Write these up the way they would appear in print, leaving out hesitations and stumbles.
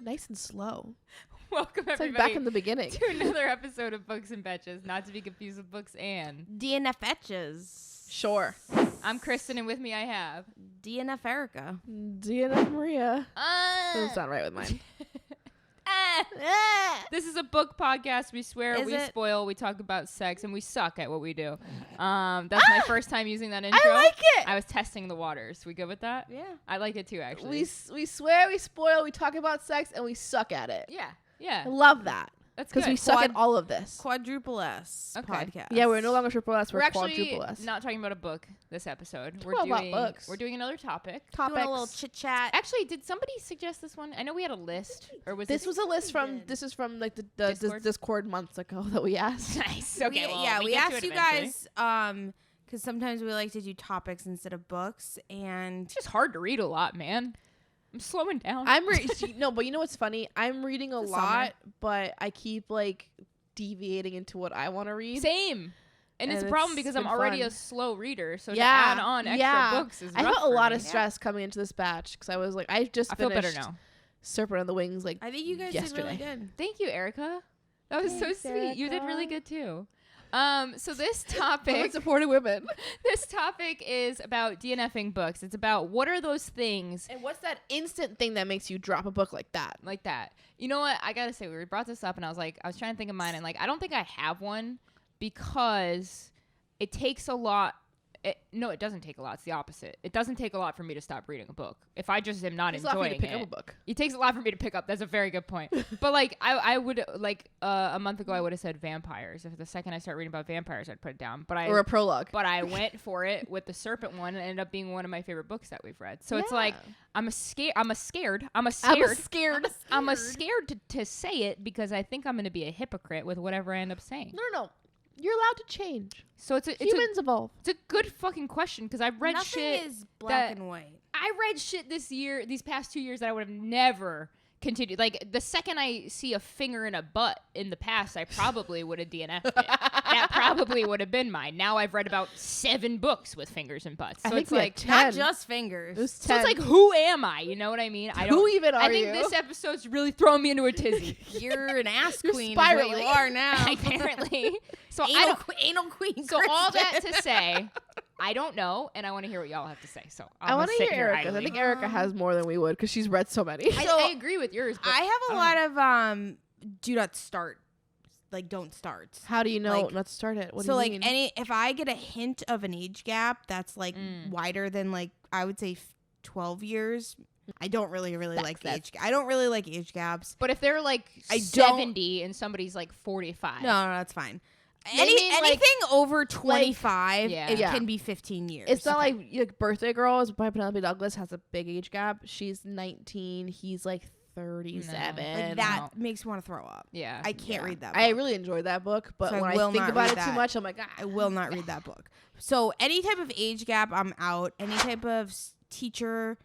Nice and slow. Welcome, It's everybody. like back in the beginning. To another episode of Books and Betches, not to be confused with Books and DNFs. Sure. I'm Kristen, and with me I have DNF Erica. DNF Maria. Doesn't sound right with mine. This is a book podcast. We swear, Is we it? spoil, we talk about sex, and we suck at what we do. That's my first time using that intro. I like it. I was testing the waters. We good with that? Yeah. I like it too, actually. We swear, we spoil, we talk about sex, and we suck at it. Yeah. Yeah. I love that. That's Because good. we suck at all of this. Quadruple S Okay. podcast. Yeah, we're no longer triple S, We're we're actually quadruple S. not talking about a book this episode. Talk about books. We're doing another topic. Topics. doing a little chit chat. Actually, did somebody suggest this one? I know we had a list, or was This was a list from, this is from like the Discord months ago that we asked. nice. Okay, we get to asked it you eventually. guys because sometimes we like to do topics instead of books, and It's just hard to read a lot, man. I'm slowing down. No, but you know what's funny? I'm reading a The lot, but I keep like deviating into what I want to read. Same. And it's a And problem it's because I'm been already fun. a slow reader, so Yeah, to add on extra yeah. books is I rough felt a for lot me. of stress coming into this batch because I was like, I just I feel finished better now. Serpent on the Wings like I think you guys yesterday. did really good. Thank you, Erica. That was Thanks, so sweet. You did really Erica. good too. So this Women topic supporting women. this topic is about DNFing books. It's about what are those things And what's that instant thing that makes you drop a book like that? like that. You know what? I gotta say, we brought this up, and I was trying to think of mine, and like, I don't think I have one because it takes a lot. No, it doesn't take a lot. It's the opposite. It doesn't take a lot for me to stop reading a book. If I just am not It's a lot for you enjoying to pick it, up a book. it takes a lot for me to pick up. That's a very good point. But like, I would like a month ago, I would have said vampires. If the second I start reading about vampires, I'd put it down. But Or a prologue. But I went for it with the Serpent one, and it ended up being one of my favorite books that we've read. So it's like I'm scared to say it because I think I'm going to be a hypocrite with whatever I end up saying. No. You're allowed to change. So it's Humans evolve. it's a good fucking question because I've read Nothing shit. is black that- and white. I read shit these past 2 years that I would have never continued. Like the second I see a finger in a butt in the past, I probably would have DNF'd it. That probably would have been mine. Now I've read about 7 books with fingers and butts. So I think it's we had like 10. Not just fingers. It was So 10. it's like, who am I? You know what I mean? Who even are I think you? this episode's really throwing me into a tizzy. You're an ass You're queen. Is what spiraling. you are now. Apparently. So I anal, don't. anal queen. So all that Kristen. to say, I don't know, and I want to hear what y'all have to say. So I want to hear Erica. Erica's. I think Erica has more than we would because she's read so many. I agree with yours. But I have a lot of do not start, like don't start. How do you know Like- not to start it? What So do you like mean? if I get a hint of an age gap that's like wider than like I would say 12 years, I don't really like the age. I don't really like age gaps. But if they're like I don't- 70 and somebody's like 45, No, that's fine. Maybe, like- Anything over 25, Yeah. it Yeah. can be 15 years. It's not like Birthday Girl is by Penelope Douglas has a big age gap. She's 19. He's like 37. like that makes me want to throw up. yeah, I can't read that. I book. really enjoyed that book, but So I when I will think not about read it too that. much, I'm like, I will not read that book. So any type of age gap, I'm out. Any type of teacher,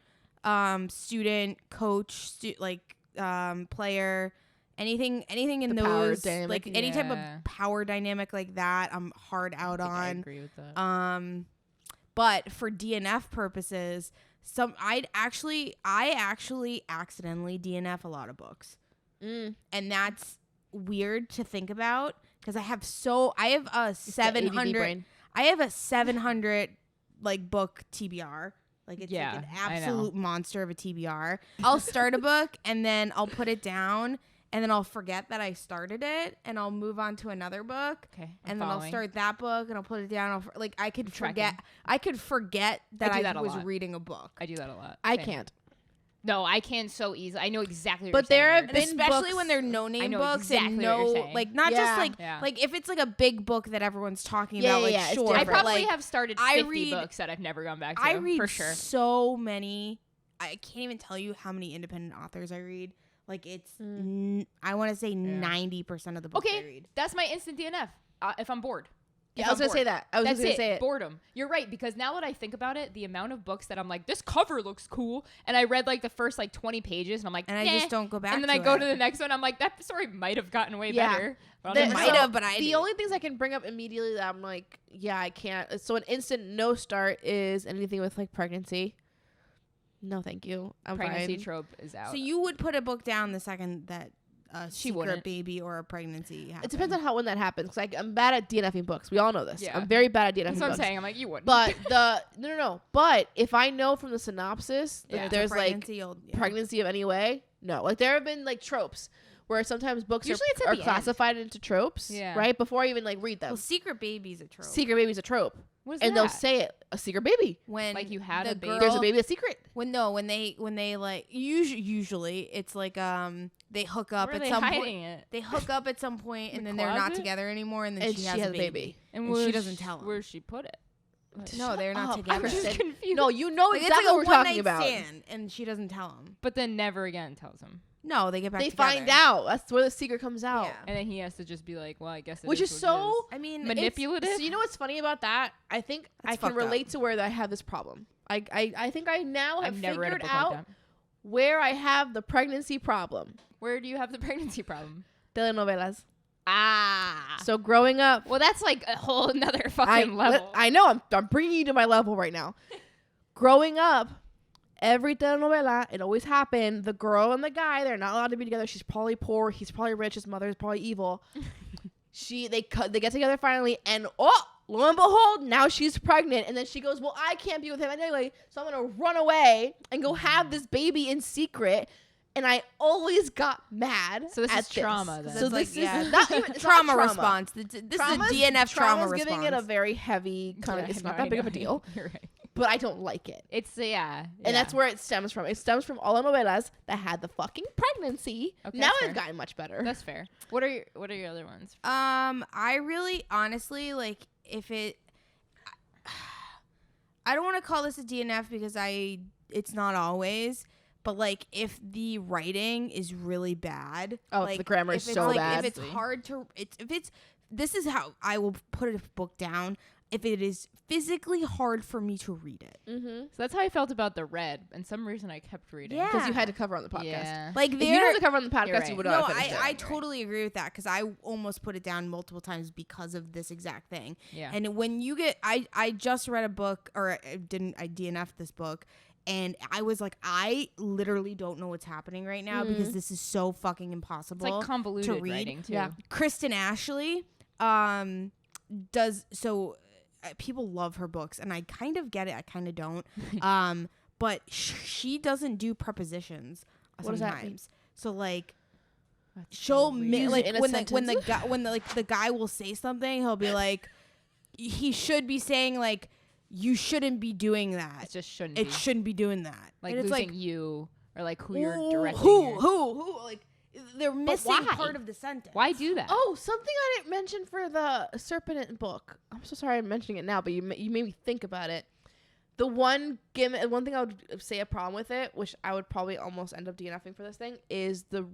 student, coach, player, anything in The power those, dynamic. like any type of Yeah. power dynamic like that, I'm hard out I on. agree with that. But for DNF purposes, I actually accidentally DNF a lot of books. And that's weird to think about because I have a 700 like book TBR. Like it's Yeah, like an I know. absolute monster of a TBR. I'll start a book and then I'll put it down and then I'll forget that I started it and I'll move on to another book. Okay, And then I'll start that book and I'll put it down. I could tracking. forget that I do I that a was lot. reading a book. I do that a lot. I Same. can't. No, I can so easily. I know exactly. But what you're there saying, have Erica. And been especially books- when they're I no-name know books exactly and what you're saying. like not Yeah. just like Yeah. like if it's like a big book that everyone's talking Yeah, about, yeah, like yeah, it's sure. different. I but, probably like, have started I 50 read- books that I've never gone back to. I read for sure. so many. I can't even tell you how many independent authors I read. Like it's, I want to say 90% of the books I Okay, read. that's my instant DNF. If I'm bored. Yeah, If I was I'm gonna say bored. that. I was That's gonna it. say it. Boredom. You're right, because now that I think about it, the amount of books that I'm like, this cover looks cool, and I read like the first like 20 pages, and I'm like, And I "Nah." just don't go back. And then to I go it. to the next one, I'm like, that story might have gotten way Yeah. better. But I'll The- never might know. have, but I The didn't. only things I can bring up immediately that I'm like, yeah, I can't. So an instant no start is anything with like pregnancy. No, thank you. I'm Pregnancy fine. trope is out. So you would put a book down the second that a She secret wouldn't. baby or a pregnancy happened. It depends on when that happens. Like I'm bad at DNFing books. We all know this. Yeah. I'm very bad at DNFing That's what I'm books. saying. I'm like, you wouldn't. But no. But if I know from the synopsis that Yeah. It's a there's like pregnancy, yeah. pregnancy of any way, no. Like there have been like tropes where sometimes books Usually it's at are the end. classified into tropes, Yeah. right? Before I even like read them. Well, secret baby's a trope. Secret baby's a trope, what is and that? they'll say it a secret baby. When Like you had the a baby? girl, There's a baby, a secret. When they like usually it's like they hook up Where are at they some hiding point. it? They hook up at some point and The then they're not closet? together anymore and then And she has a baby. And And where she doesn't tell him. Where she put it? No, they're not up. together. I'm just Kristen. confused. No, you know Like, exactly it's like what a we're talking one-night about. stand, and she doesn't tell him. But then never again tells him. No, they get back They together. find out. That's where the secret comes out. Yeah. And then he has to just be like, well, I guess it Which is what it so I mean, Manip- it's- manipulative. So you know what's funny about that? I think That's I can fucked up. relate to where I have this problem. I think I now have I've never read a figured book out like that. where I have the pregnancy problem. Where do you have the pregnancy problem? Telenovelas. Ah. So growing up, Well, that's like a whole another fucking level. I know I'm bringing you to my level right now. Growing up, every telenovela, it always happened. The girl and the guy, they're not allowed to be together. She's probably poor. He's probably rich. His mother is probably evil. They get together finally, and lo and behold, now she's pregnant. And then she goes, well, I can't be with him anyway, so I'm gonna run away and go have this baby in secret. And I always got mad. So this at is trauma, then. So So it's like, this yeah, is not even, it's not trauma response. This is a DNF trauma Trauma's giving it a response. very heavy kind of. Yeah, It's no, not I that big of know. a deal, You're right. but I don't like it. It's And that's where it stems from. It stems from all the novelas that had the fucking pregnancy. Okay, Now that's it's fair. gotten much better. That's fair. What are your other ones? I really honestly like if it I don't want to call this a DNF because it's not always, but like if the writing is really bad, Oh, if like the grammar is if it's so like, bad. if it's hard to this is how I will put a book down. If it is physically hard for me to read it. Mm-hmm. So that's how I felt about The Red. And some reason I kept reading. Yeah. Because you had to cover on the podcast. Yeah. Like If you didn't have there to cover on the You're podcast, right. you would no, not have finished I it. totally agree with that because I almost put it down multiple times because of this exact thing. Yeah. And when you get, I just read a book, or I DNF'd this book, and I was like, I literally don't know what's happening right now because this is so fucking It's impossible like convoluted to read. writing too. Yeah. Kristen Ashley, does so. People love her books, and I kind of get it. I kind of don't. But she doesn't do prepositions What does that mean? sometimes. So like. That's She'll so weird. like in a when the sentence? guy the guy will say something, he'll be like, he should be saying like, you shouldn't be doing that. It just shouldn't It be. shouldn't be doing that. Like and it's losing like you or like who you're who directing. who like they're missing why? part of the sentence. Why do that? Oh, something I didn't mention for the Serpent book. I'm so sorry I'm mentioning it now, but you made me think about it. The one thing I would say a problem with it, which I would probably almost end up DNFing for this thing, is the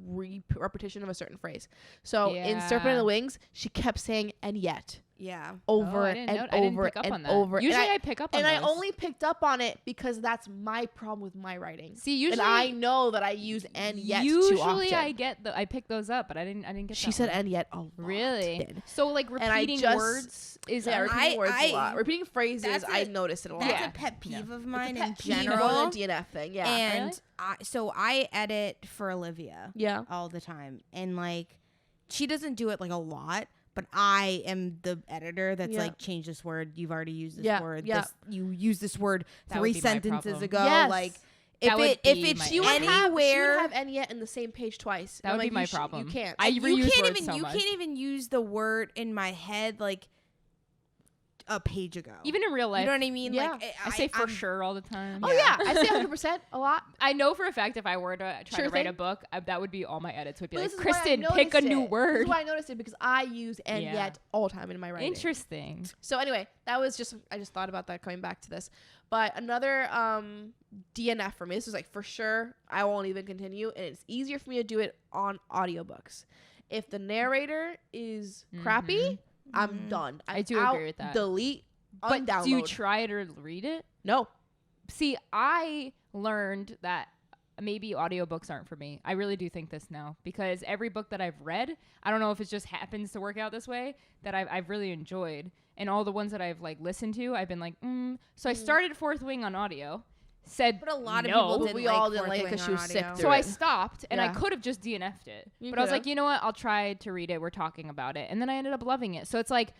repetition of a certain phrase. So in Serpent and Yeah. the Wings, she kept saying "and yet" Yeah. over I and didn't know- I didn't over pick up and on that. over. Usually and I pick up on and I those. only picked up on it because that's my problem with my writing. See, usually and I know that I use "and yet" usually too often. I pick those up, but I didn't get. She that said one. "and yet" a lot. Really? did. So like And I repeating just- words is Yeah, a- repeating words I- a lot. Repeating phrases, that's I a- noticed it a lot. That's Yeah. a pet peeve Yeah. of mine in Pet peeve general. more than a DNF thing, yeah. And Really? so I edit for Olivia Yeah. all the time, and like she doesn't do it like a lot. But I am the editor that's Yeah. like, change this word. You've already used this Yeah, word. yeah. This, you used this word That 3 would be my sentences problem. ago. Yes. Like, That would if be it's my She would, issue. have, she anywhere, would have "and yet" in the same page twice. That I'm would be like, my you problem. You can't. I you reuse can't words even so you much. can't even use the word in my head like a page ago. Even in real life. you know what I mean? Yeah. Like I say for I'm- sure all the time. Oh yeah, I say 100% a lot. I know for a fact if I were to try Sure to write thing. a book, that would be all my edits would be But like, this is why I Kristen, pick a noticed new it. This word. is why I noticed it because I use "and Yeah. yet" all the time in my writing. Interesting. So anyway, that was I just thought about that coming back to this. But another DNF for me, this was like for sure I won't even continue, and it's easier for me to do it on audiobooks. If the narrator is crappy, I'm done. I I'm do out, agree with that. Delete, But undownload. do you try to read it? No. See, I learned that maybe audiobooks aren't for me. I really do think this now because every book that I've read, I don't know if it just happens to work out this way, that I've really enjoyed. And all the ones that I've like listened to, I've been like, So I started Fourth Wing on audio, said But a lot of no. people didn't We like all didn't like it Fourth because she Wing was on sick audio. through So I it. stopped, and I Yeah. could have just DNF'd it. You But I was could've. like, you know what? I'll try to read it. We're talking about it. And then I ended up loving it. So it's like,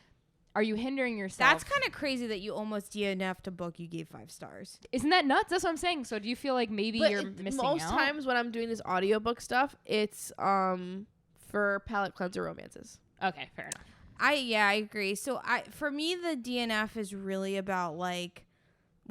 are you hindering yourself? That's kind of crazy that you almost DNF'd a book you gave 5 stars. Isn't that nuts? That's what I'm saying. So do you feel like maybe But you're missing most out? times when I'm doing this audiobook stuff, it's for palate cleanser romances. Okay, fair enough. I agree. So for me the DNF is really about like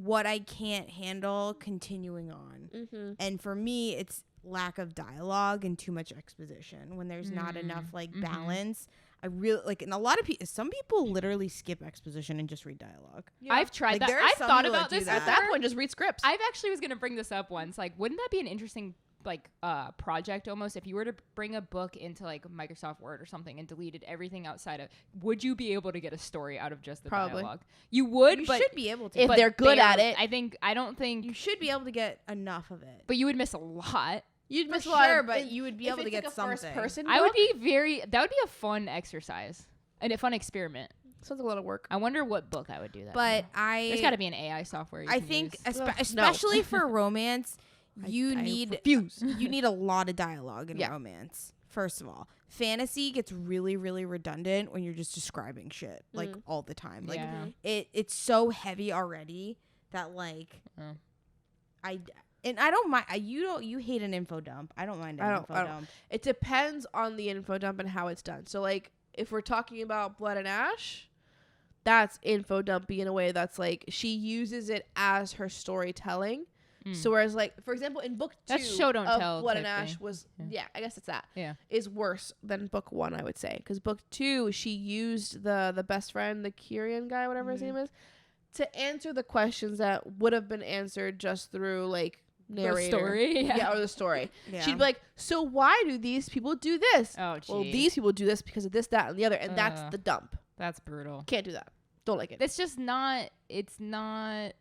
what I can't handle continuing on. Mm-hmm. And for me it's lack of dialogue and too much exposition when there's not enough like balance. I really like, and a lot of people, some people literally skip exposition and just read dialogue. I've tried Like, that. there are I've some thought people about that do this. that. At that point, just read scripts. I've actually was gonna bring this up once. Like, wouldn't that be an interesting like project almost if you were to bring a book into like Microsoft Word or something and deleted everything outside of? Would you be able to get a story out of just the Probably. dialogue? You would, You but should be able to. If but they're good at barely. it. I don't think. You should be able to get enough of it. But you would miss a lot. You'd For miss a lot sure, of, but if- you would be if able to it's get like a something. first person I would book, be that would be a fun exercise and a fun experiment. sounds like a lot of work. I wonder what book I would do that. But for. There's got to be an AI software. I think Ugh, no. especially for romance, you I need refuse. you need a lot of dialogue in Yeah. romance. First of all, fantasy gets really really redundant when you're just describing shit like all the time. Like Yeah. it's so heavy already that like Oh. I don't mind. You hate an info dump. I don't mind an info dump. It depends on the info dump and how it's done. So, like, if we're talking about Blood and Ash, that's info dumpy in a way that's like she uses it as her storytelling. So whereas, like, for example, in book 2 That's show don't of tell Blood and type Ash thing. was I guess it's that Yeah. is worse than book 1, I would say, because book 2 she used the best friend, the Kyrian guy, whatever his name is, to answer the questions that would have been answered just through like narrator. The story. Yeah, or the story. Yeah. She'd be like, so why do these people do this? Oh, gee. Well, these people do this because of this, that, and the other, and that's the dump. That's brutal. Can't do that. Don't like it. It's just not. It's not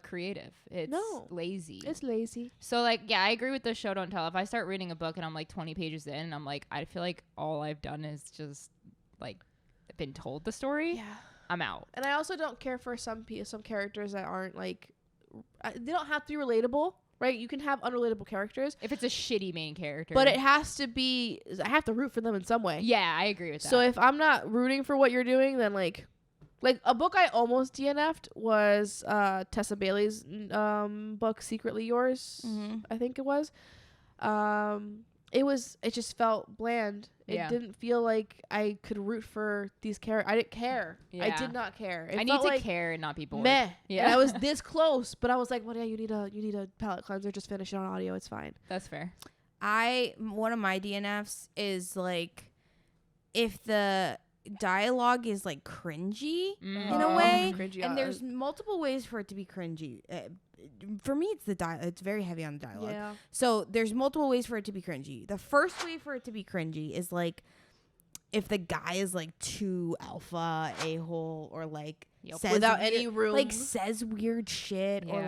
creative. It's No. lazy. It's lazy. So like, yeah, I agree with the show don't tell. If I start reading a book and I'm like 20 pages in, and I'm like, I feel like all I've done is just like been told the story. Yeah. I'm out. And I also don't care for some characters that aren't like, they don't have to be relatable, right? You can have unrelatable characters, If it's a shitty main character, but it has to be. I have to root for them in some way. yeah, I agree with that. So if I'm not rooting for what you're doing, then like a book I almost DNF'd was Tessa Bailey's book Secretly Yours. I think it was. It just felt bland. Yeah. It didn't feel like I could root for these characters. I didn't care. I Yeah. did not care. It I need felt to like care and not be bored. meh. Yeah. And I was this close, but I was like, well, yeah, you need a palate cleanser. Just finish it on audio. It's fine. That's fair. One of my DNFs is like if the dialogue is like cringy in a way, Cringy, and there's multiple ways for it to be cringy. For me, it's it's very heavy on the dialogue. yeah. So there's multiple ways for it to be cringy. The first way for it to be cringy is like if the guy is like too alpha a-hole or like Yep. says Without weird- any room. like says weird shit or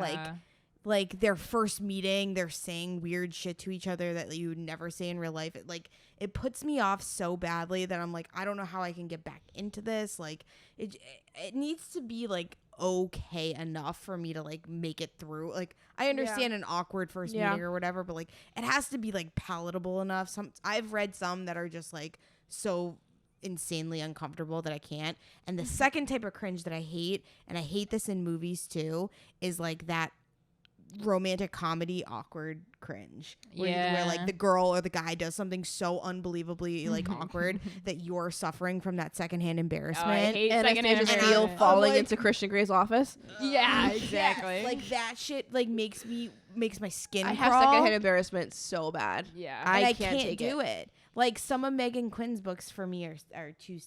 like their first meeting they're saying weird shit to each other that you would never say in real life. It puts me off so badly that I'm like, I don't know how I can get back into this. Like it needs to be like okay enough for me to like make it through. Like I understand an awkward first meeting or whatever, but like it has to be like palatable enough. I've read some that are just like so insanely uncomfortable that I can't. And the second type of cringe that I hate, and I hate this in movies too, is like that romantic comedy awkward cringe where like the girl or the guy does something so unbelievably like awkward that you're suffering from that secondhand embarrassment. Oh, I hate And secondhand Anastasia embarrassment. Steele falling like- into Christian Grey's office. Yeah, Yes, exactly. like that shit like makes my skin I have crawl. secondhand embarrassment so bad. Yeah. And I can't can't take do it. Like some of Megan Quinn's books for me are too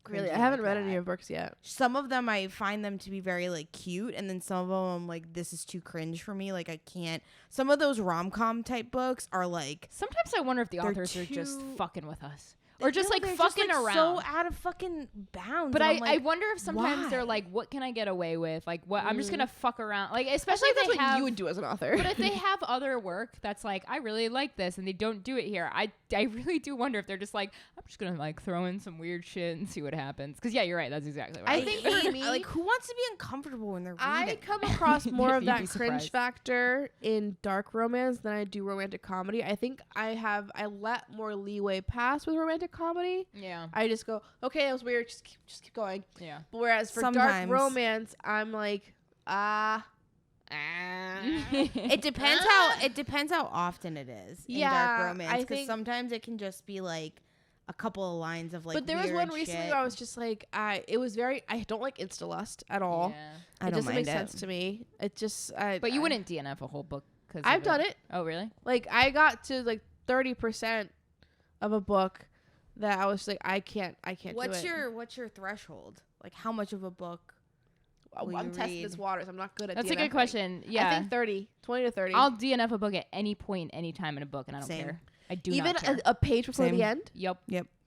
Really, cringy I haven't like read that. any of her books yet. Some of them I find them to be very like cute, and then some of them I'm like, this is too cringe for me. Like I can't. Some of those rom-com type books are like Sometimes I wonder if the They're authors are just too- fucking with us. or just like they're fucking like, around. so out of fucking bounds. But and I'm I like, wonder if sometimes they're why? like, what can I get away with? Like, what I'm just gonna fuck around. Like, especially if that's they what have. you would do as an author. But if they have other work that's like, I really like this, and they don't do it here, I really do wonder if they're just like, I'm just gonna like throw in some weird shit and see what happens. Because yeah, you're right. That's exactly what I I think think. for me, like, who wants to be uncomfortable when they're reading? I come across more of You'd that be cringe surprised. factor in dark romance than I do romantic comedy. I think I let more leeway pass with romantic comedy. Yeah, I just go, okay, that was weird. Just keep going. yeah. But whereas for dark Sometimes. romance, I'm like, It depends how often it is in Yeah, dark I romance, because think- sometimes it can just be like a couple of lines of like. but there was weird one recently shit. where I was just like, I don't like insta lust at all. Yeah. I It don't doesn't mind make it. sense to me. It just, But you wouldn't DNF a whole book because I've done it. Oh, really? Like I got to like 30% of a book that I was like, I can't What's do it. what's your threshold? Like, how much of a book? will I'm you testing this read? waters. I'm not good at That's a DNFing. good question. Yeah. I think 20 to 30. I'll DNF a book at any point, any time in a book, and I don't Same. care. I do Even not care. a page before Same. the end. Yep.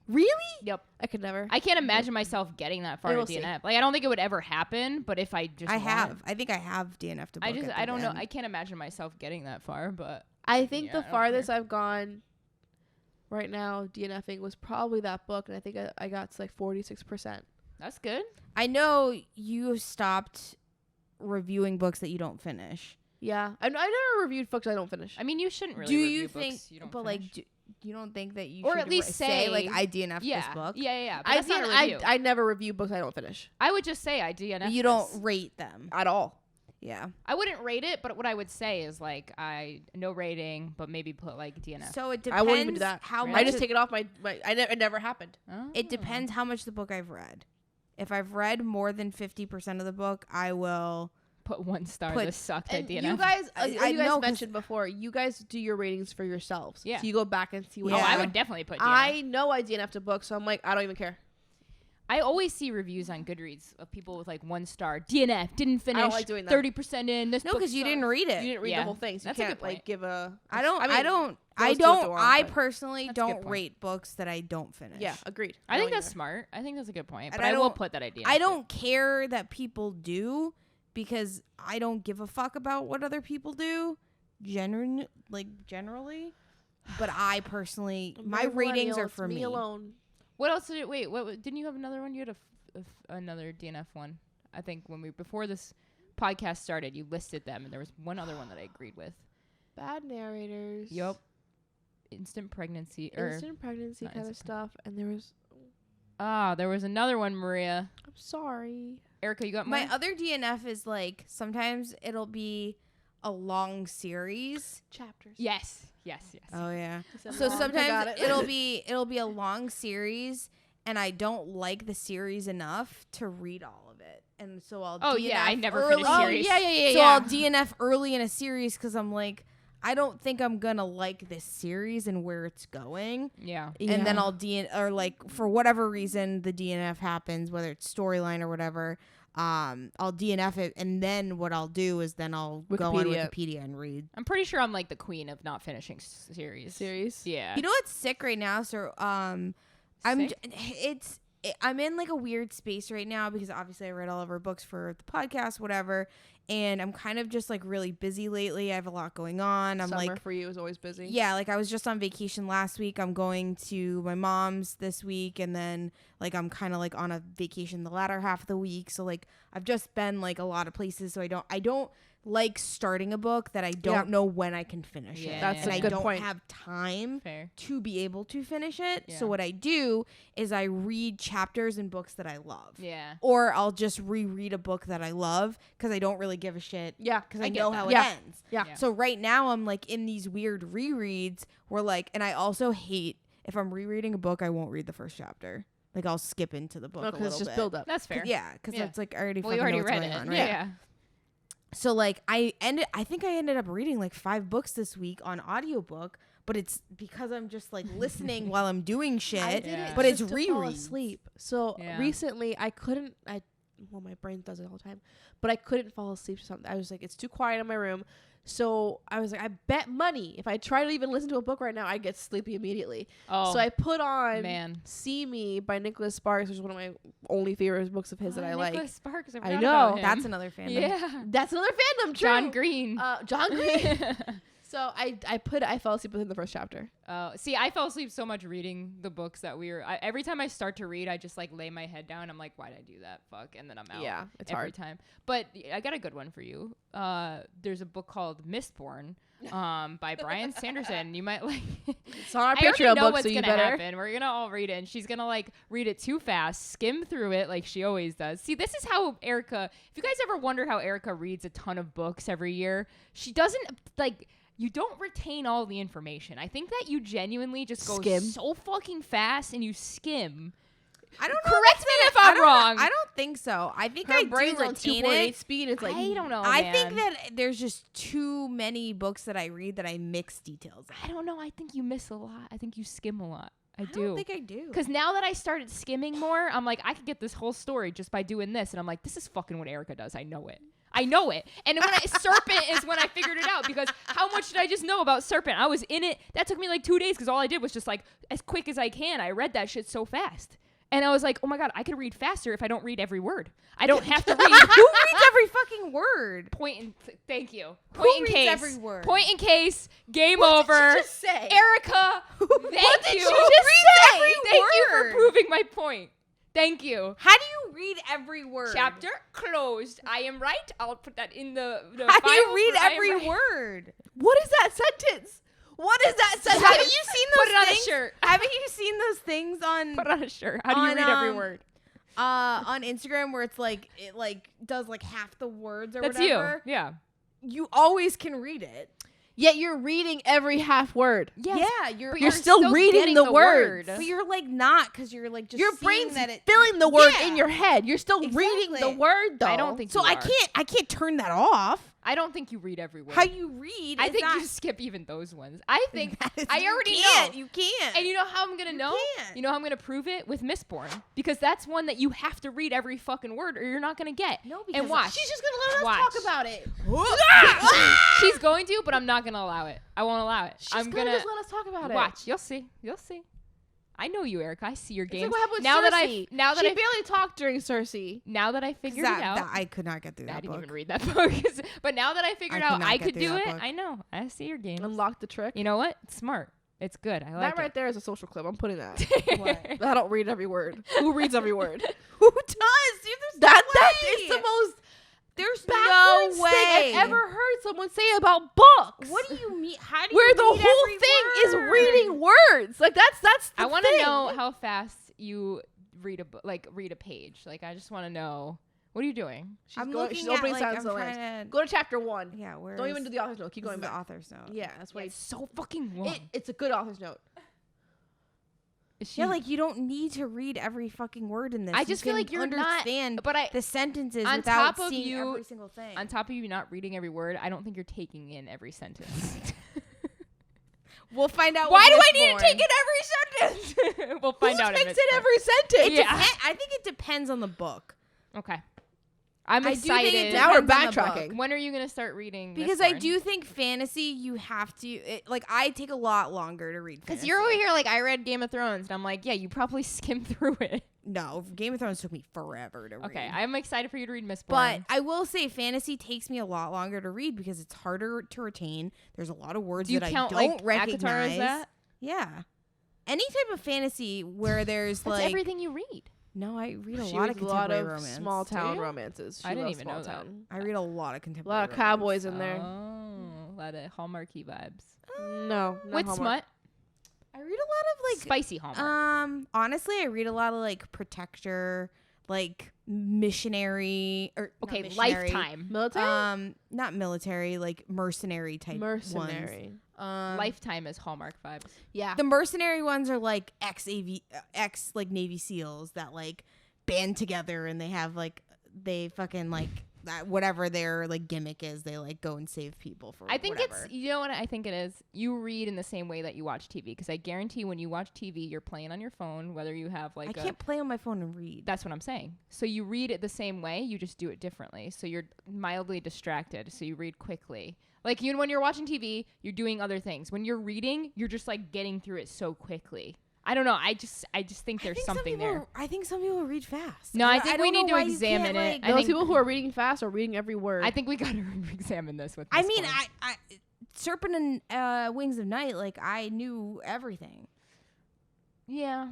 Really? Yep. I could never. I can't imagine myself getting that far We to will see. DNF. Like, I don't think it would ever happen, but if I just I want- have. I think I have DNF'd a book. I don't know. I can't imagine myself getting that far, but I think Yeah, the I don't farthest I've gone right now DNFing was probably that book, and I think I got to like 46%. that's good. I know you stopped reviewing books that you don't finish. Yeah, I never reviewed books I don't finish. I mean, you shouldn't really do review you think? books you don't But finish. like, you don't think that you Or should at least say like say- I DNF'd yeah. this book? Yeah. But I that's not a did- review. I never review books I don't finish I would just say I DNF. You don't rate them. at all. Yeah. I wouldn't rate it, but what I would say is like no rating, but maybe put like DNF. So it depends. I wouldn't even do that. How Really? much I just it- take it off my. It never happened. Oh. It depends how much the book I've read. If I've read more than 50% of the book, I will. Put 1 star. Put- This sucked. I And DNF. you guys, I you guys know, 'cause- mentioned before, you guys do your ratings for yourselves. Yeah. So you go back and see what. Oh, Yeah. I would definitely put DNF. I know I DNF'd a book, so I'm like, I don't even care. I always see reviews on Goodreads of people with like 1 star. DNF didn't finish. like doing that. 30% in. This No, book because you sucks. didn't read You it. didn't read Yeah. the whole thing, so That's you a can't good point. like give a. I don't. mean, I those do what they want, I but- personally That's a good don't point. rate books that I don't finish. Yeah, agreed. I think don't that's either. smart. I think that's a good point. And But I I will don't- put that idea. I don't care that people do, because I don't give a fuck about what other people do. Generally, but I personally, my Very ratings millennial, are it's for me. alone. What else did it? Wait, what didn't you have another one? You had another DNF one. I think when before this podcast started, you listed them, and there was one other one that I agreed with. Bad narrators. Yep. Instant pregnancy or Instant pregnancy not kind of instant stuff, and there was. there was another one, Maria. I'm sorry. Erica, you got My more? other DNF is like sometimes it'll be a long series. Chapters. Yes. Oh yeah. So So got sometimes it. it'll be a long series, and I don't like the series enough to read all of it, and so I'll. Oh, DNF yeah, I never early. finished Oh series. yeah. So I'll DNF early in a series because I'm like, I don't think I'm gonna like this series and where it's going, Yeah. and then I'll or like for whatever reason the DNF happens, whether it's storyline or whatever. I'll DNF it, and then what I'll do is then I'll go on Wikipedia. Wikipedia and read. I'm pretty sure I'm like the queen of not finishing series. series. Yeah. You know what's sick right now? So I'm Sick? I'm in like a weird space right now because obviously I read all of our books for the podcast, whatever, and I'm kind of just like really busy lately. I have a lot going on. I'm Summer like, for you is always busy. yeah, like I was just on vacation last week. I'm going to my mom's this week, and then like I'm kind of like on a vacation the latter half of the week. So like I've just been like a lot of places. So I don't like starting a book that I don't know when I can finish it. Yeah, That's and a I good don't point. have time Fair. to be able to finish it. Yeah. So what I do is I read chapters in books that I love. Yeah. Or I'll just reread a book that I love because I don't really give a shit Yeah. because I I get know that. how Yeah. it ends. Yeah. Yeah. So right now I'm like in these weird rereads where like, and I also hate if I'm rereading a book, I won't read the first chapter. Like I'll skip into the book No, a because little it's just bit. build up. That's fair. Yeah, because Yeah. it's like I already Well, you fucking already know what's read going it. on, right? Yeah. So like I think I ended up reading like 5 books this week on audiobook, but it's because I'm just like listening while I'm doing I shit. did Yeah. it But it's just to fall rereads. asleep. So Yeah. recently well, my brain does it all the time, but I couldn't fall asleep to something. I was like, it's too quiet in my room. So I was like, I bet money if I try to even listen to a book right now, I get sleepy immediately. Oh, So I put on man. See Me by Nicholas Sparks, which is one of my only favorite books of his that I like. Nicholas Sparks. I I forgot know. about him. That's another fandom. Yeah. That's another fandom, true. John Green. John Green. So I fell asleep within the first chapter. See, I fell asleep so much reading the books that every time I start to read, I just like lay my head down. I'm like, why'd I do that? Fuck. And then I'm out. Yeah, it's every hard. time. But I got a good one for you. There's a book called Mistborn by Brian Sanderson. You might like It's on our I already Patreon know book, what's so you gonna better. happen. We're gonna all read it, and she's gonna like read it too fast, skim through it like she always does. See, this is how Erica. If you guys ever wonder how Erica reads a ton of books every year, she doesn't like. You don't retain all the information. I think that you genuinely just go Skim. so fucking fast and you skim. I don't know. Correct me if I'm wrong. I don't think so. I think Her I brain's do on retain 2.8 it. speed. It's like I don't know. I man. think that there's just too many books that I read that I mix details out. I don't know. I think you miss a lot. I think you skim a lot. I don't do. think I do. Because now that I started skimming more, I'm like, I could get this whole story just by doing this. And I'm like, this is fucking what Erica does. I know it. I know it. And when Serpent is when I figured it out, because how much did I just know about Serpent? I was in it. That took me like 2 days because all I did was just like as quick as I can. I read that shit so fast. And I was like, oh my God, I could read faster if I don't read every word. I don't have to read. Who reads every fucking word? Thank you. Who Point in reads case. every word? Point in case. Game What over. did she just say? Erica, thank What did you. she just say? every Thank you for word? proving my point. Thank you. How do you read every word? Chapter closed. I am right. I'll put that in the How do you file read for I am every right. word? What is that sentence? What is that sentence? Haven't you seen those Put it on a things? shirt. Haven't you seen those things on Put on a shirt. How do you On, read every um, word? on Instagram where it's like it like does like half the words or That's whatever? you. Yeah. You always can read it. Yet you're reading every half word. Yes. Yeah, you're But You're still reading getting the words. but you're like not because you're like just Your seeing brain's that it filling the word Yeah. in your head. You're still reading the Exactly. word, though. I don't think So you I are. can't turn that off. I don't think you read every word. How you read? I is think not, you skip even those ones. I think I You already can't, know. You can't. And you know how I'm gonna know? can't. You know how I'm gonna prove it with Mistborn, because that's one that you have to read every fucking word, or you're not gonna get. No, because and watch. She's just going to let us Watch. talk about it. She's going to, but I'm not gonna allow it. I won't allow it. She's I'm going to gonna just let us talk about it. watch. You'll see. You'll see. I know you, Erica. I see your It's games. like what happened with now Cersei. that she I barely talked during Cersei. now that I figured it out. I could not get through I that didn't book. even read that book. But now that I figured could out not I get could through do that it, book. I know. I see your games. Unlock the trick. You know what? It's smart. It's good. I like That right it. there is a social clip. I'm putting that. What? I don't read every word. Who reads every word? Who does? Dude, there's That no that way. is the most There's backwards no way thing I've ever heard someone say about books. What do you mean? How do Where you the read whole every thing is word? reading words. Like that's the I want to thing. know how fast you read a book, like read a page. Like I just want to know. What are you doing? She's I'm going. looking She's at, opening like, Silence I'm of the Lambs. trying to- Go to chapter 1. Yeah, where Don't even do the author's note. Keep this going is the back. author's note. Yeah, that's why It's so fucking long. it's a good author's note. Is she, Yeah, like you don't need to read every fucking word in this. I You just feel can like you're not- understand but I the sentences on without top of seeing you- every single thing. on top of you not reading every word, I don't think you're taking in every sentence. We'll find out. Why with do I need Mistborn. to take in every sentence? We'll find Who out. takes if in every sentence? Yeah. I think it depends on the book. Okay. I'm I do think it excited. Now we're depends on the backtracking. book. When are you gonna start reading? Because I do think fantasy, you have to like. I take a lot longer to read. Because Fantasy. you're over here like I read Game of Thrones, and I'm like, yeah, you probably skimmed through it. No, Game of Thrones took me forever to read. Okay, I'm excited for you to read Mistborn. But I will say, fantasy takes me a lot longer to read because it's harder to retain. There's a lot of words do you that count I don't like recognize. ACOTAR as that? Yeah, any type of fantasy where there's That's like everything you read. no, I read a She lot reads of a lot contemporary of romance. small town you? romances. She I didn't loves even know small that. town. I read a lot of A contemporary. lot of romance. cowboys in there. Oh, a lot of Hallmarky vibes. No, With Hallmark. smut, I read a lot of like spicy Hallmark. honestly, I read a lot of like Protector, like missionary or not Okay, missionary, Lifetime. Military. not military, like mercenary type Mercenary. ones. Lifetime is Hallmark vibes. Yeah. The mercenary ones are like ex like Navy SEAls that like band together and they have like they fucking like that whatever their like gimmick is, they like go and save people for I think whatever. it's, you know what I think it is? You read in the same way that you watch TV, because I guarantee when you watch TV, you're playing on your phone, whether you have like I can't play on my phone and read. That's what I'm saying. So you read it the same way, you just do it differently. So you're mildly distracted, so you read quickly. Like when you're watching TV, you're doing other things. When you're reading, you're just like getting through it so quickly. I don't know. I just think there's something there. I think some people read fast. No, I think we don't know need to why you examine can't, it. like- I Those think people who are reading fast are reading every word. I think we got to examine this with. I this mean, one. I Serpent and Wings of Night. Like I knew everything. Yeah.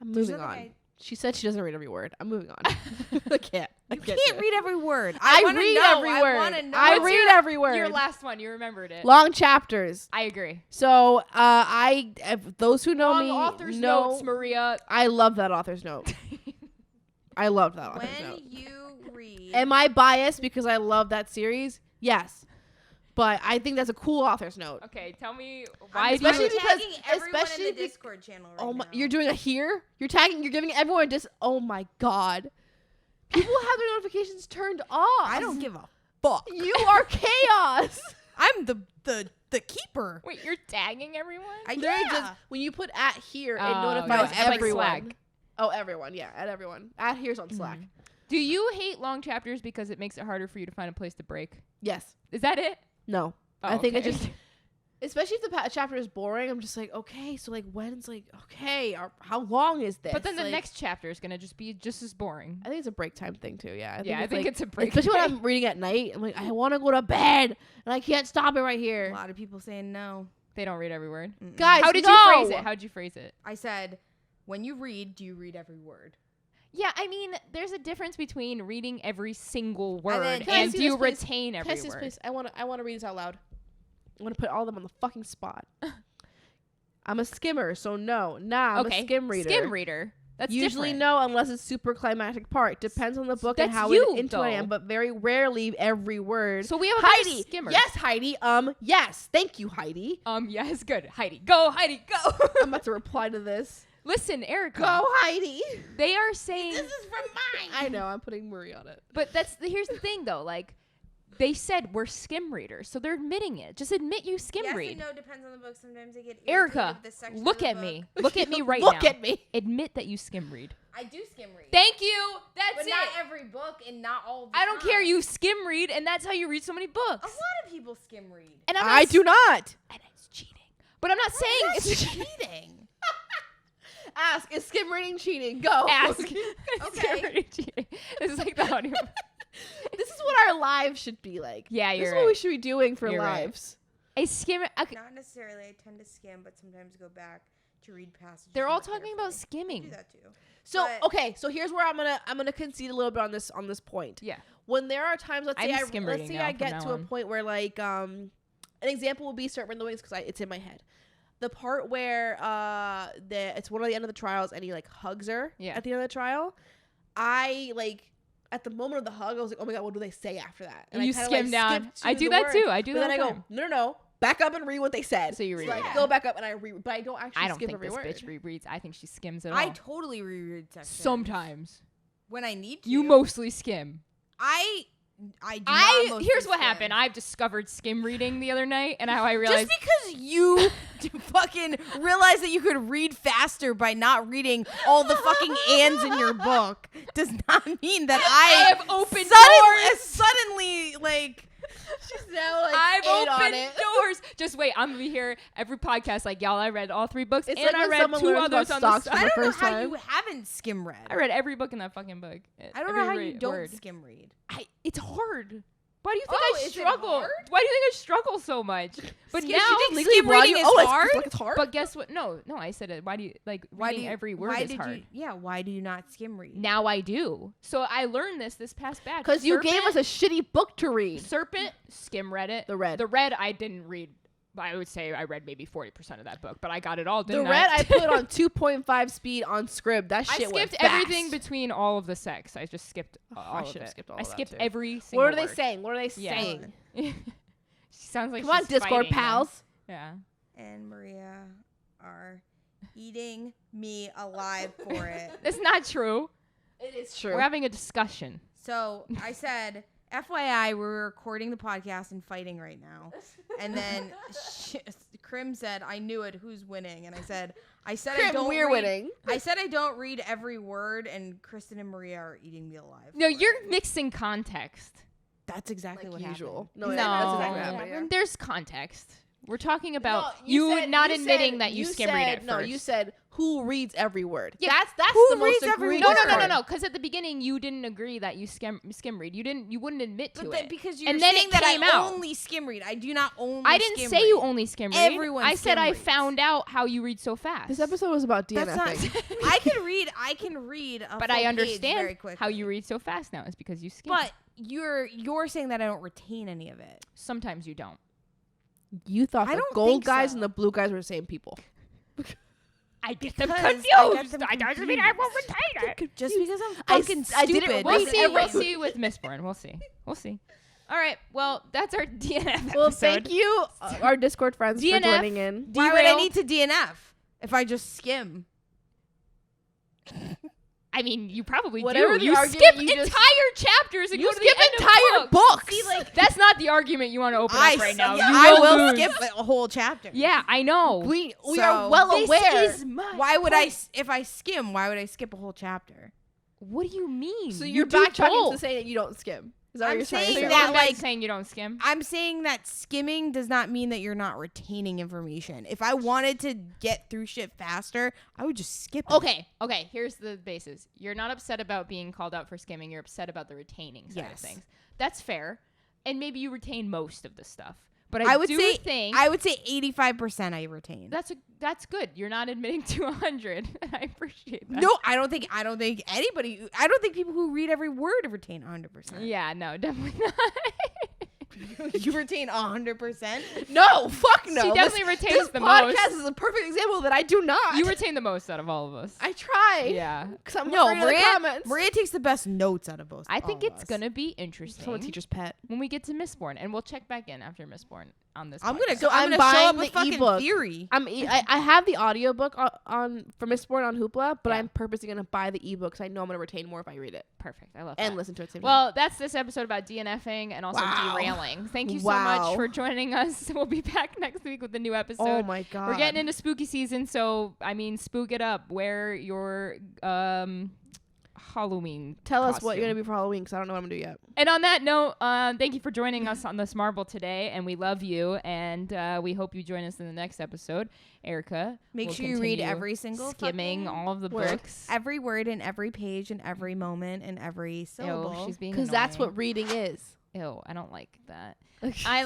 I'm There's moving nothing on. She said she doesn't read every word. I'm moving on. I can't. You can't read every word. I wanna read know. every I word. wanna know. I What's read your- every word. Your last one, you remembered it. Long chapters. I agree. So those who know Long me author's know notes, Maria. I love that author's note. I love that author's When note. you read, Am I biased because I love that series? Yes. But I think that's a cool author's note. Okay, tell me I'm why do especially you... because- tagging everyone especially in the be- Discord channel right Oh my! now. You're doing a here. You're giving everyone oh my god! People have their notifications turned off. I don't give a fuck. You are chaos. I'm the keeper. Wait, you're tagging everyone? Literally just when you put at here, it Oh, notifies yeah, it's like everyone. Slack. Oh, everyone. Yeah, at everyone. At here's on Slack. Do you hate long chapters because it makes it harder for you to find a place to break? Yes. Is that it? No. Oh, I think it okay. just, especially if the chapter is boring, I'm just like, okay, so like when's like, okay, how long is this? But then the Like, next chapter is going to just be just as boring. I think it's a break time thing too. Yeah. I think like, it's a break. especially when I'm reading at night. I'm like, I want to go to bed and I can't stop it right A here. lot of people saying no. They don't read every word. Mm-mm. Guys, How did no! you phrase it? How'd you phrase it? I said, when you read, do you read every word? Yeah, I mean, there's a difference between reading every single word then- and, Can I see do you this, please? retain Can every I see this, word. please? I want to read this out loud. I want to put all of them on the fucking spot. I'm a skimmer, so no. Nah, I'm a skim reader. Skim reader. That's Usually different. no, unless it's super climactic part. Depends on the book and That's how you, into I am, though. but very rarely every word. So we have a bunch of Heidi. skimmers. Yes, Heidi. Yes. Thank you, Heidi. Yes, good. Heidi, go. Heidi, go. I'm about to reply to this. Listen, Erica. Go, Heidi. They are saying... This is from mine. I know. I'm putting Marie on it. But here's the thing, though. Like, they said we're skim readers, so they're admitting it. Just admit you skim Yes read. and no, depends on the book. Sometimes I get irritated Erica, with this section look of the at book. me. Look at me right now. Look at me. Admit that you skim read. I do skim read. Thank you. That's but it. not every book and not all the I don't care. time. You skim read, and that's how you read so many A books. lot of people skim read. And I'm I not do not. And it's cheating. But I'm not saying That's it's cheating. Ask, is skim reading cheating? Go. Ask. Okay. Skim reading cheating. This is like the audio. This is what our lives should be like. Yeah, This you're is right. what we should be doing for You're right. lives. I skim. Not necessarily. I tend to skim, but sometimes go back to read passages. They're all more talking about carefully. I skimming. do that too. So But- okay, so here's where I'm gonna concede a little bit on this point. Yeah. When there are times, let's say I'm skim reading now I from get now to a on. point where like an example would be Serpent the Wings because it's in my head. The part where it's one of the end of the trials and he like hugs her Yeah. at the end of the trial. I like at the moment of the hug, I was like, oh my god, what do they say after that? And I you kinda, skim like, down. skipped to I do the that word. too. I do But that then I all go, the time. no, back up and read what they said. So you read So it I again. go back up and I read, but I don't actually I don't skip think every this word. bitch rereads. I think she skims it all. I totally reread sections. Sometimes. When I need to. You mostly skim. I do not mostly Here's what skim. happened. I've discovered skim reading the other night, and how I realized Just because you fucking realize that you could read faster by not reading all the fucking ands in your book does not mean that I have opened suddenly like She's now like I've eight on opened it. doors. Just wait, I'm gonna be here every podcast. Like y'all, I read all 3 books, It's and like I when read someone 2 learns others about on the stocks side. for I the don't know first how time. you haven't skim read. I read every book in that fucking book. I don't know how you don't skim read. It's hard. Why do you think Oh, I is it struggle? hard? Why do you think I struggle so much? But Skim- now, she thinks Legally skim broad, reading is it's hard? like it's hard. but guess what? No, I said it. Why do you like reading every word is hard? Why do you not skim read? Now I do. So I learned this past batch. Because you gave us a shitty book to read. Serpent, skim read it. The Red. The Red I didn't read. I would say I read maybe 40% of that book, but I got it all, The didn't Red I put on 2.5 speed on Scrib. That I shit went skipped fast. everything between all of the sex. I just skipped Oh, all I of should have it. skipped all I of that skipped too. every single What are they word. saying? What are they Yeah. saying? She sounds like Come on, she's Discord fighting them. pals. Yeah. And Maria are eating me alive for it. That's not true. It is true. We're having a discussion. So I said, FYI, we're recording the podcast and fighting right now. And then Krim said, I knew it. Who's winning? And I said I Krim, don't we're read, winning. I said I don't read every word, and Kristen and Maria are eating me alive. No, for you're it. mixing context. That's exactly like what usual. happened. No, that's exactly what No, happened. Yeah. there's context. We're talking about No, you said- not you admitting said- that you skim read at No, first. you said who reads every word. Yeah, That's who the most reads every egregious no. part. Because at the beginning you didn't agree that you skim read. You wouldn't admit to But it. because you're And then saying it that came I out. only skim read. I do not only I didn't skim say read. you only skim read. Everyone I said skim I reads. found out how you read so fast. This episode was about That's not. DNFing. I can read a But full I page very understand quickly. how you read so fast now. It's because you skim. But you're saying that I don't retain any of it. Sometimes you don't. You thought I the don't gold think guys so. and the blue guys were the same people. I get them Because I confused. get them That doesn't mean I won't retain it. Just because I'm I fucking s- I didn't stupid. write We'll see. every- We'll see with Mistborn. We'll see. All right. Well, that's our DNF Well, episode. thank you, our Discord friends, for DNF. joining in. Why would I Derailed. need to DNF if I just skim? I mean, you probably Whatever do. the You argument skip you just- entire chapters and You go to the skip end of entire books. books. See, like, That's not the argument you want to open up right now. yeah, You I will lose. skip a whole chapter. Yeah, I know. we So- are well This aware. is my Why would I, point. if I skim, why would I skip a whole chapter? What do you mean? So You you're do backtracking both. to say that you don't skim. Is that what I'm you're trying to saying So say? you're that, going back like- saying you don't skim? I'm saying that skimming does not mean that you're not retaining information. If I wanted to get through shit faster, I would just skip it. Okay. Here's the basis. You're not upset about being called out for skimming. You're upset about the retaining side of Yes. things. That's fair. And maybe you retain most of the stuff. But I would do say think I would say 85% I retain. that's good. You're not admitting to 100. I appreciate that. No, I don't think anybody. I don't think people who read every word retain 100%. Yeah, no, definitely not. You retain 100%. No, fuck no. She definitely this retains the podcast most. is a perfect example that I do not. You retain the most out of all of us. I try. Yeah. Because I'm No, afraid of the comments. Maria takes the best notes out of both. I think all of it's us. going to be I'm a interesting teacher's pet. when we get to Mistborn. And we'll check back in after Mistborn on this I'm podcast. gonna So go. I'm I'm gonna show buying up with the fucking ebook. theory. I have the audiobook on for Mistborn on Hoopla, but Yeah. I'm purposely going to buy the ebook because I know I'm going to retain more if I read it Perfect. I love and that. listen to it. At the same time. Well, that's this episode about DNFing and also Wow. derailing. Thank you so Wow. much for joining us. We'll be back next week with a new episode. oh my god, We're getting into spooky season, so I mean, spook it up. Wear your Halloween. Tell us what costume. you're going to be for Halloween because I don't know what I'm going to do yet. And on that note, thank you for joining us on this Marble today, and we love you, and we hope you join us in the next episode. Erica, Make will sure you read continue every single skimming fucking all of the word. books. every word in every page and every moment and every syllable. Ew, she's being Because that's annoying. what reading is. Ew, I don't like that. I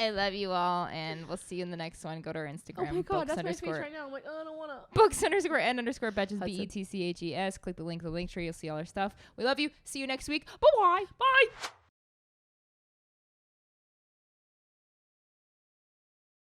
love you all, and we'll see you in the next one. Go to our Instagram. Oh my god, books that's my face underscore right now. I'm like, oh, I don't want to. books underscore and underscore Betches, Hudson. Betches. Click the link to the link tree. You'll see all our stuff. We love you. See you next week. Bye-bye. Bye.